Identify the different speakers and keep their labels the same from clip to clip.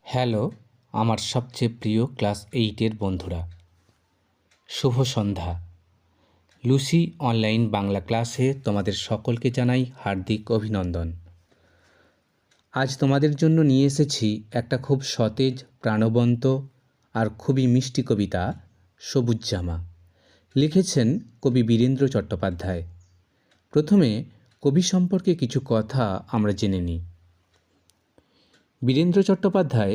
Speaker 1: Hello আমার সবচেয়ে প্রিয় ক্লাস 8-এর বন্ধুরা, শুভ সন্ধ্যা। লুসি অনলাইন বাংলা ক্লাসে তোমাদের সকলকে জানাই হার্দিক অভিনন্দন। আজ তোমাদের জন্য নিয়ে এসেছি একটা খুব সতেজ, প্রাণবন্ত আর খুবই মিষ্টি কবিতা, সবুজ জামা। লিখেছেন কবি বীরেন্দ্র চট্টোপাধ্যায়। প্রথমে কবি সম্পর্কে কিছু কথা আমরা জেনে নিই। বীরেন্দ্র চট্টোপাধ্যায়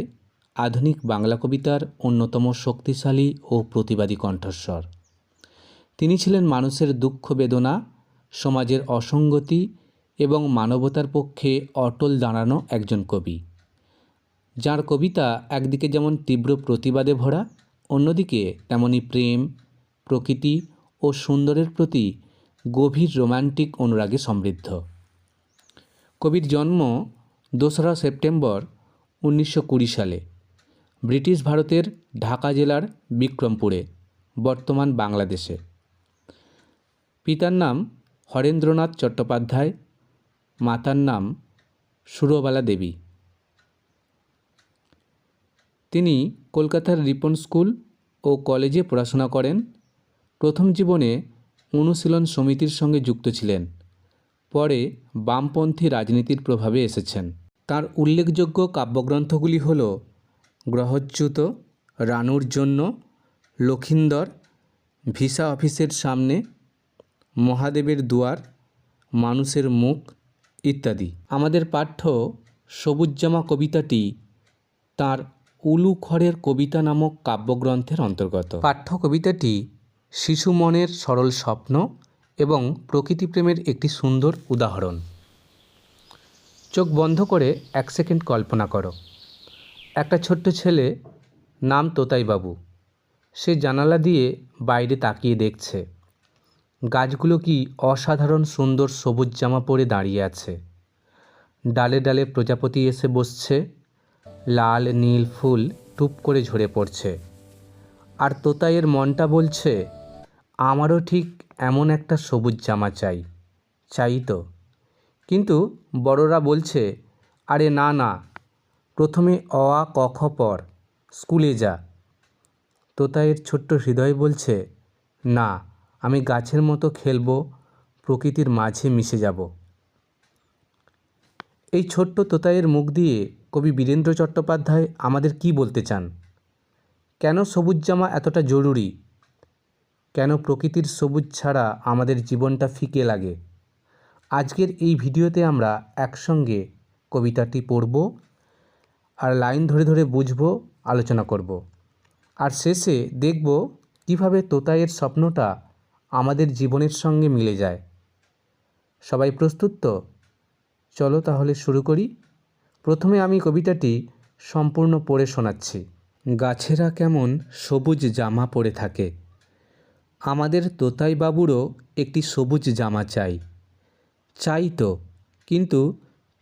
Speaker 1: আধুনিক বাংলা কবিতার অন্যতম শক্তিশালী ও প্রতিবাদী কণ্ঠস্বর। তিনি ছিলেন মানুষের দুঃখ বেদনা, সমাজের অসঙ্গতি এবং মানবতার পক্ষে অটল দাঁড়ানো একজন কবি, যার কবিতা একদিকে যেমন তীব্র প্রতিবাদে ভরা, অন্যদিকে তেমনি প্রেম, প্রকৃতি ও সুন্দরের প্রতি গভীর রোমান্টিক অনুরাগে সমৃদ্ধ। কবির জন্ম 2রা সেপ্টেম্বর 1920 সালে ব্রিটিশ ভারতের ঢাকা জেলার বিক্রমপুরে, বর্তমান বাংলাদেশে। পিতার নাম হরেন্দ্রনাথ চট্টোপাধ্যায়, মাতার নাম সুরবালা দেবী। তিনি কলকাতার রিপন স্কুল ও কলেজে পড়াশোনা করেন। প্রথম জীবনে অনুশীলন সমিতির সঙ্গে যুক্ত ছিলেন, পরে বামপন্থী রাজনীতির প্রভাবে এসেছেন। তার উল্লেখযোগ্য কাব্যগ্রন্থগুলি হল গ্রহচ্যুত, রানুর জন্য, লখিন্দর, ভিসা অফিসের সামনে, মহাদেবের দুয়ার, মানুষের মুখ ইত্যাদি। আমাদের পাঠ্য সবুজ জামা কবিতাটি তাঁর উলু খড়ের কবিতা নামক কাব্যগ্রন্থের অন্তর্গত। পাঠ্য কবিতাটি শিশু মনের সরল স্বপ্ন এবং প্রকৃতিপ্রেমের একটি সুন্দর উদাহরণ। চোখ বন্ধ করে 1 সেকেন্ড কল্পনা করো, একটা ছোট্ট ছেলে, নাম তোতাইবাবু। সে জানালা দিয়ে বাইরে তাকিয়ে দেখছে গাছগুলো কি অসাধারণ সুন্দর সবুজ জামা পরে দাঁড়িয়ে আছে। ডালে ডালে প্রজাপতি এসে বসছে, লাল নীল ফুল টুপ করে ঝরে পড়ছে। আর তোতাইয়ের মনটা বলছে, আমারও ঠিক এমন একটা সবুজ জামা চাই, চাই তো। কিন্তু বড়রা বলছে, আরে না না, প্রথমে অ আ ক খ পড়, স্কুলে যা। তোতাইয়ের ছোট্ট হৃদয় বলছে, না, আমি গাছের মতো খেলবো, প্রকৃতির মাঝে মিশে যাব। এই ছোট্ট তোতাইয়ের মুখ দিয়ে কবি বীরেন্দ্র চট্টোপাধ্যায় আমাদের কি বলতে চান? কেন সবুজ জামা এতটা জরুরি? কেন প্রকৃতির সবুজ ছাড়া আমাদের জীবনটা ফিকে লাগে? আজকের এই ভিডিওতে আমরা একসঙ্গে কবিতাটি পড়ব আর লাইন ধরে ধরে বুঝব, আলোচনা করব। আর শেষে দেখব কিভাবে তোতাইয়ের স্বপ্নটা আমাদের জীবনের সঙ্গে মিলে যায়। সবাই প্রস্তুত তো? চলো তাহলে শুরু করি। প্রথমে আমি কবিতাটি সম্পূর্ণ পড়ে শোনাচ্ছি। গাছেরা কেমন সবুজ জামা পরে থাকে, আমাদের তোতাইবাবুরও একটি সবুজ জামা চাই, চাই তো। কিন্তু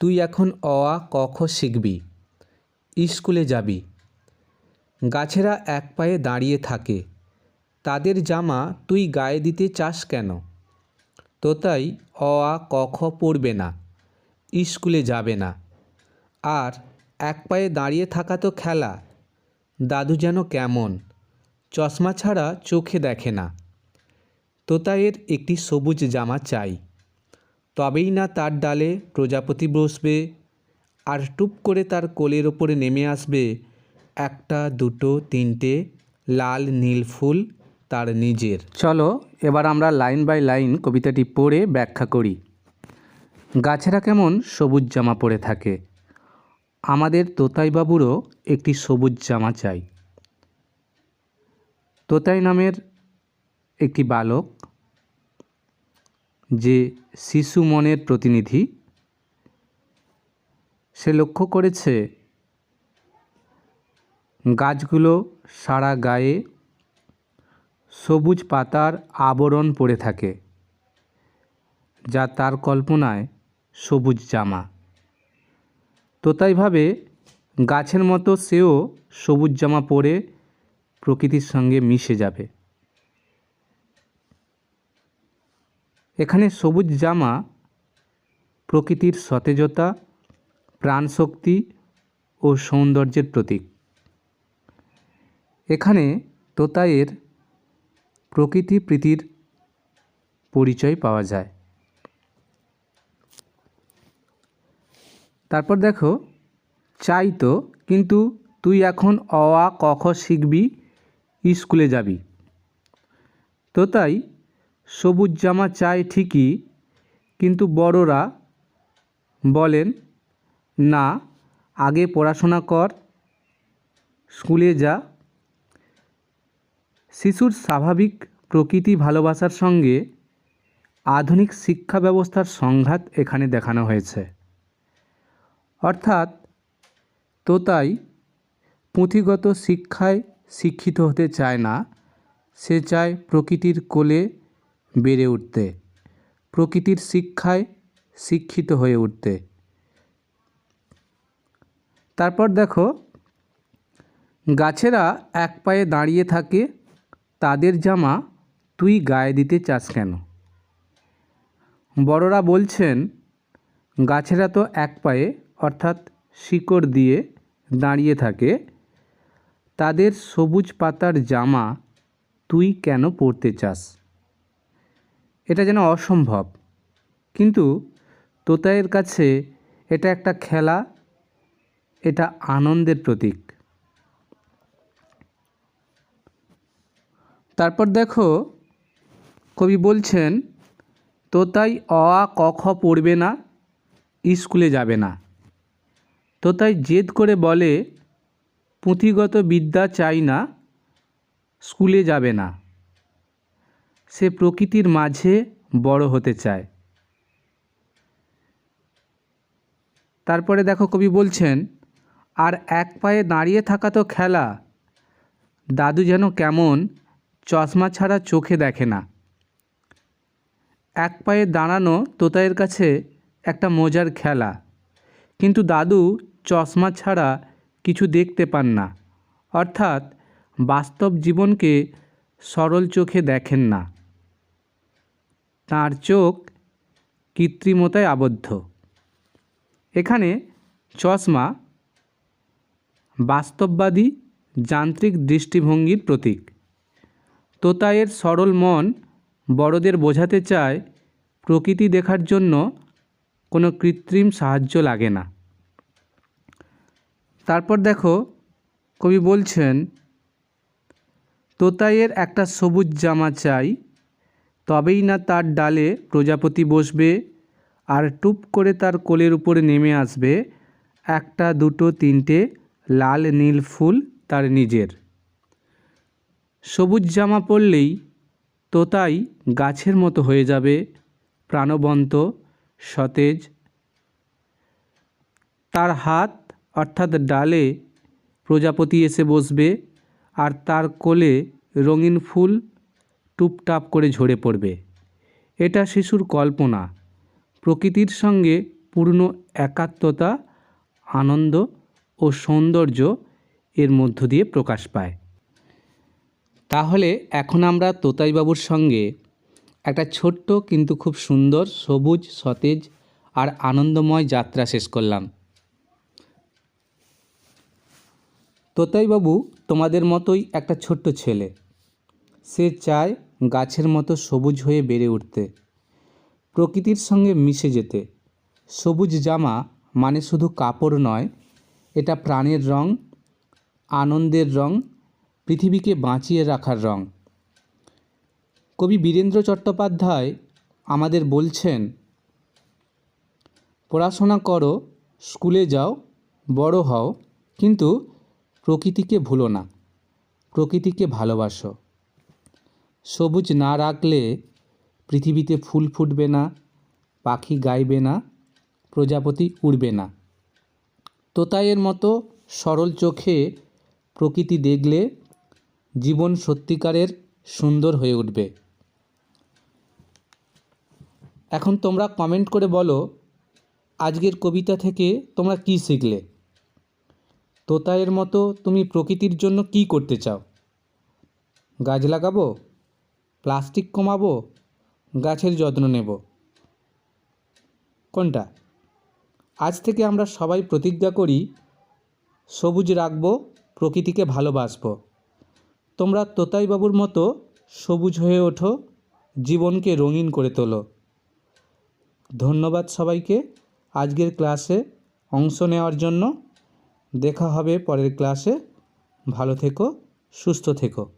Speaker 1: তুই এখন অ আ ক খ শিখবি, স্কুলে যাবি। গাছেরা এক পায়ে দাঁড়িয়ে থাকে, তাদের জামা তুই গায়ে দিতে চাস কেন? তোতাই অ আ ক খ পড়বে না, স্কুলে যাবে না। আর এক পায়ে দাঁড়িয়ে থাকা তো খেলা, দাদু যেন কেমন, চশমা ছাড়া চোখে দেখে না। তোতাইয়ের একটি সবুজ জামা চাই, তবেই না তার ডালে প্রজাপতি বসবে আর টুপ করে তার কোলের ওপরে নেমে আসবে 1, 2, 3টে লাল নীল ফুল তার নিজের। চলো এবার আমরা লাইন বাই লাইন কবিতাটি পড়ে ব্যাখ্যা করি। গাছেরা কেমন সবুজ জামা পরে থাকে, আমাদের তোতাইবাবুরও একটি সবুজ জামা চাই। তোতাই নামের একটি বালক, যে শিশু মনের প্রতিনিধি, সে লক্ষ্য করেছে গাছগুলো সারা গায়ে সবুজ পাতার আবরণ পড়ে থাকে, যা তার কল্পনায় সবুজ জামা। তোতাই ভাবে গাছের মতো সেও সবুজ জামা পরে প্রকৃতির সঙ্গে মিশে যাবে। এখানে সবুজ জামা প্রকৃতির সতেজতা, প্রাণশক্তি ও সৌন্দর্যের প্রতীক। এখানে তোতাইয়ের প্রকৃতি প্রীতির পরিচয় পাওয়া যায়। তারপর দেখো, চাই তো, কিন্তু তুই এখন অ আ ক খ শিখবি, স্কুলে যাবি। তোতাই সবুজ জামা চায় ঠিকই, কিন্তু বড়রা বলেন না, আগে পড়াশোনা কর, স্কুলে যা। শিশুর স্বাভাবিক প্রকৃতি ভালোবাসার সঙ্গে আধুনিক শিক্ষা ব্যবস্থার সংঘাত এখানে দেখানো হয়েছে। অর্থাৎ তোতাই পুঁথিগত শিক্ষায় শিক্ষিত হতে চায় না, সে চায় প্রকৃতির কোলে বেড়ে উঠতে, প্রকৃতির শিক্ষায় শিক্ষিত হয়ে উঠতে। তারপর দেখো, গাছেরা এক পায়ে দাঁড়িয়ে থাকে, তাদের জামা তুই গায়ে দিতে চাস কেন? বড়রা বলছেন, গাছেরা তো এক পায়ে অর্থাৎ শিকড় দিয়ে দাঁড়িয়ে থাকে, তাদের সবুজ পাতার জামা তুই কেন পরতে চাস? এটা যেন অসম্ভব, কিন্তু তোতাইয়ের কাছে এটা একটা খেলা, এটা আনন্দের প্রতীক। তারপর দেখো, কবি বলছেন, তোতাই অ আ ক খ পড়বে না, স্কুলে যাবে না। তোতাই জেদ করে বলে, পুঁথিগত বিদ্যা চাই না, স্কুলে যাবে না। সে প্রকৃতির মাঝে বড় হতে চায়। তারপরে দেখো, কবি বলছেন, আর এক পায়ে দাঁড়িয়ে থাকা তো খেলা, দাদু যেন কেমন চশমা ছাড়া চোখে দেখে না। এক পায়ে দাঁড়ানো তোতাইয়ের কাছে একটা মজার খেলা, কিন্তু দাদু চশমা ছাড়া কিছু দেখতে পান না, অর্থাৎ বাস্তব জীবনকে সরল চোখে দেখেন না, তাঁর চোখ কৃত্রিমতায় আবদ্ধ। এখানে চশমা বাস্তববাদী যান্ত্রিক দৃষ্টিভঙ্গির প্রতীক। তোতাইয়ের সরল মন বড়দের বোঝাতে চায়, প্রকৃতি দেখার জন্য কোনো কৃত্রিম সাহায্য লাগে না। তারপর দেখো, কবি বলছেন, তোতাইয়ের একটা সবুজ জামা চাই, তবেই না তার ডালে প্রজাপতি বসবে, আর টুপ করে তার কোলের উপরে নেমে আসবে একটা দুটো তিনটে লাল নীল ফুল তার নিজের। সবুজ জামা পরলেই তোতাই গাছের মতো হয়ে যাবে, প্রাণবন্ত, সতেজ। তার হাত অর্থাৎ ডালে প্রজাপতি এসে বসবে, আর তার কোলে রঙিন ফুল টুপটাপ করে ঝরে পড়বে। এটা শিশুর কল্পনা, প্রকৃতির সঙ্গে পূর্ণ একাত্মতা, আনন্দ ও সৌন্দর্য এর মধ্য দিয়ে প্রকাশ পায়। তাহলে এখন আমরা তোতাইবাবুর সঙ্গে একটা ছোট্ট কিন্তু খুব সুন্দর, সবুজ, সতেজ আর আনন্দময় যাত্রা শেষ করলাম। তোতাইবাবু তোমাদের মতোই একটা ছোট্ট ছেলে। সে চায় গাছের মতো সবুজ হয়ে বেড়ে উঠতে, প্রকৃতির সঙ্গে মিশে যেতে। সবুজ জামা মানে শুধু কাপড় নয়, এটা প্রাণের রং, আনন্দের রং, পৃথিবীকে বাঁচিয়ে রাখার রং। কবি বীরেন্দ্র চট্টোপাধ্যায় আমাদের বলছেন, পড়াশোনা করো, স্কুলে যাও, বড় হও, কিন্তু প্রকৃতিকে ভুলো না, প্রকৃতিকে ভালোবাসো। সবুজ না রাখলে পৃথিবীতে ফুল ফুটবে না, পাখি গাইবে না, প্রজাপতি উড়বে না। তোতাইয়ের মতো সরল চোখে প্রকৃতি দেখলে জীবন সত্যিকারের সুন্দর হয়ে উঠবে। এখন তোমরা কমেন্ট করে বলো, আজকের কবিতা থেকে তোমরা কী শিখলে? তোতাইয়ের মতো তুমি প্রকৃতির জন্য কী করতে চাও? গাছ লাগাবো, প্লাস্টিক কমাবো, গাছের যত্ন নেব, কোনটা? আজ থেকে আমরা সবাই প্রতিজ্ঞা করি, সবুজ রাখবো, প্রকৃতিকে ভালোবাসবো। তোমরা তোতাইবাবুর মতো সবুজ হয়ে ওঠো, জীবনকে রঙিন করে তোলো। ধন্যবাদ সবাইকে আজকের ক্লাসে অংশ নেওয়ার জন্য। দেখা হবে পরের ক্লাসে। ভালো থেকো, সুস্থ থেকো।